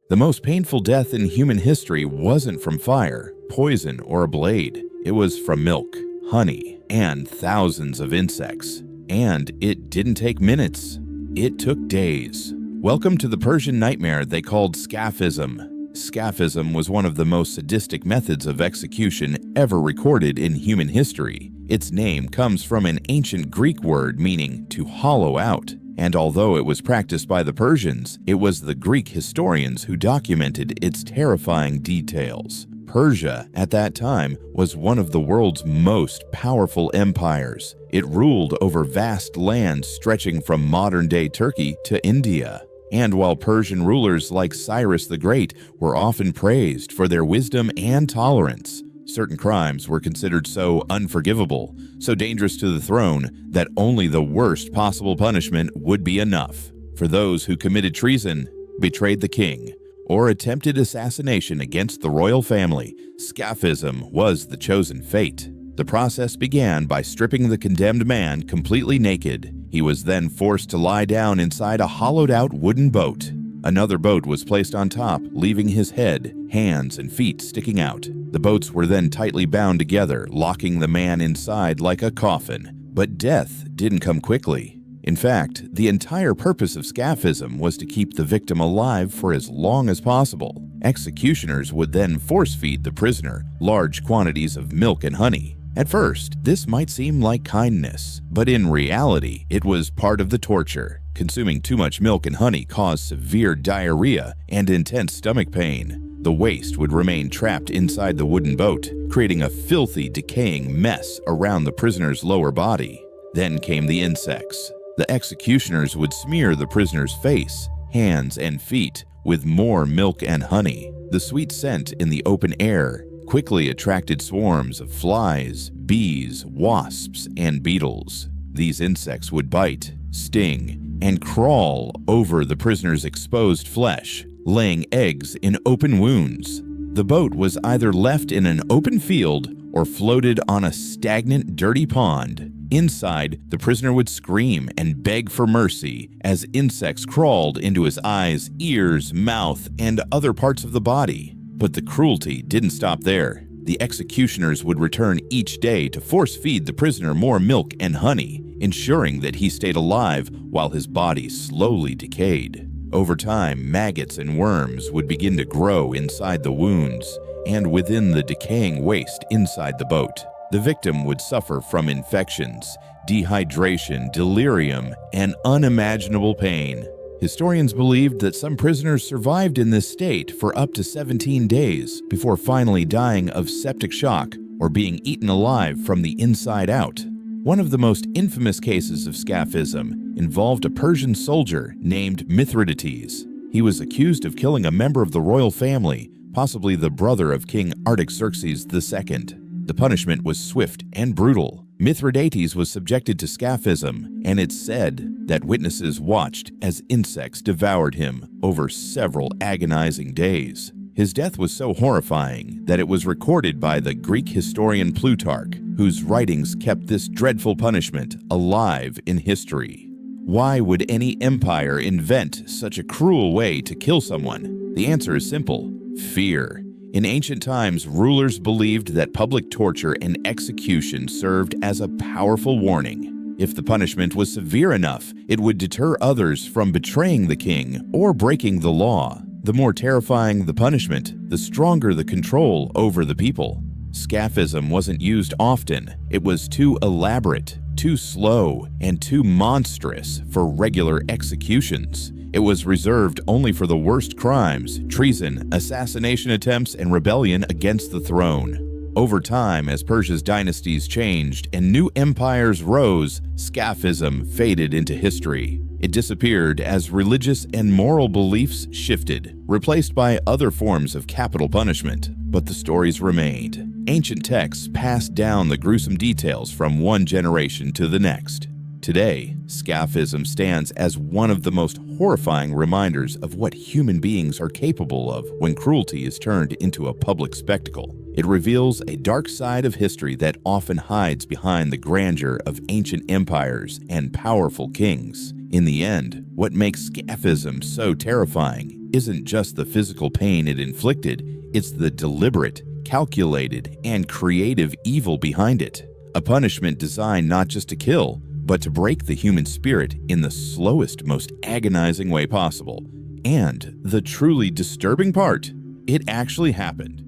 The most painful death in human history wasn't from fire, poison, or a blade. It was from milk, honey, and thousands of insects. And it didn't take minutes. It took days. Welcome to the Persian nightmare they called Scaphism. Scaphism was one of the most sadistic methods of execution ever recorded in human history. Its name comes from an ancient Greek word meaning to hollow out. And although it was practiced by the Persians, it was the Greek historians who documented its terrifying details. Persia, at that time, was one of the world's most powerful empires. It ruled over vast lands stretching from modern-day Turkey to India. And while Persian rulers like Cyrus the Great were often praised for their wisdom and tolerance, certain crimes were considered so unforgivable, so dangerous to the throne, that only the worst possible punishment would be enough. For those who committed treason, betrayed the king, or attempted assassination against the royal family, Scaphism was the chosen fate. The process began by stripping the condemned man completely naked. He was then forced to lie down inside a hollowed-out wooden boat. Another boat was placed on top, leaving his head, hands, and feet sticking out. The boats were then tightly bound together, locking the man inside like a coffin. But death didn't come quickly. In fact, the entire purpose of Scaphism was to keep the victim alive for as long as possible. Executioners would then force-feed the prisoner large quantities of milk and honey. At first, this might seem like kindness, but in reality, it was part of the torture. Consuming too much milk and honey caused severe diarrhea and intense stomach pain. The waste would remain trapped inside the wooden boat, creating a filthy, decaying mess around the prisoner's lower body. Then came the insects. The executioners would smear the prisoner's face, hands, and feet with more milk and honey. The sweet scent in the open air quickly attracted swarms of flies, bees, wasps, and beetles. These insects would bite, sting, and crawl over the prisoner's exposed flesh, laying eggs in open wounds. The boat was either left in an open field or floated on a stagnant, dirty pond. Inside, the prisoner would scream and beg for mercy as insects crawled into his eyes, ears, mouth, and other parts of the body. But the cruelty didn't stop there. The executioners would return each day to force-feed the prisoner more milk and honey, ensuring that he stayed alive while his body slowly decayed. Over time, maggots and worms would begin to grow inside the wounds and within the decaying waste inside the boat. The victim would suffer from infections, dehydration, delirium, and unimaginable pain. Historians believed that some prisoners survived in this state for up to 17 days before finally dying of septic shock or being eaten alive from the inside out. One of the most infamous cases of Scaphism involved a Persian soldier named Mithridates. He was accused of killing a member of the royal family, possibly the brother of King Artaxerxes II. The punishment was swift and brutal. Mithridates was subjected to Scaphism, and it's said that witnesses watched as insects devoured him over several agonizing days. His death was so horrifying that it was recorded by the Greek historian Plutarch, whose writings kept this dreadful punishment alive in history. Why would any empire invent such a cruel way to kill someone? The answer is simple: fear. In ancient times, rulers believed that public torture and execution served as a powerful warning. If the punishment was severe enough, it would deter others from betraying the king or breaking the law. The more terrifying the punishment, the stronger the control over the people. Scaphism wasn't used often. It was too elaborate, too slow, and too monstrous for regular executions. It was reserved only for the worst crimes: treason, assassination attempts, and rebellion against the throne. Over time, as Persia's dynasties changed and new empires rose, Scaphism faded into history. It disappeared as religious and moral beliefs shifted, replaced by other forms of capital punishment. But the stories remained. Ancient texts passed down the gruesome details from one generation to the next. Today, Scaphism stands as one of the most horrifying reminders of what human beings are capable of when cruelty is turned into a public spectacle. It reveals a dark side of history that often hides behind the grandeur of ancient empires and powerful kings. In the end, what makes Scaphism so terrifying isn't just the physical pain it inflicted, it's the deliberate, calculated, and creative evil behind it. A punishment designed not just to kill, but to break the human spirit in the slowest, most agonizing way possible. And the truly disturbing part, it actually happened.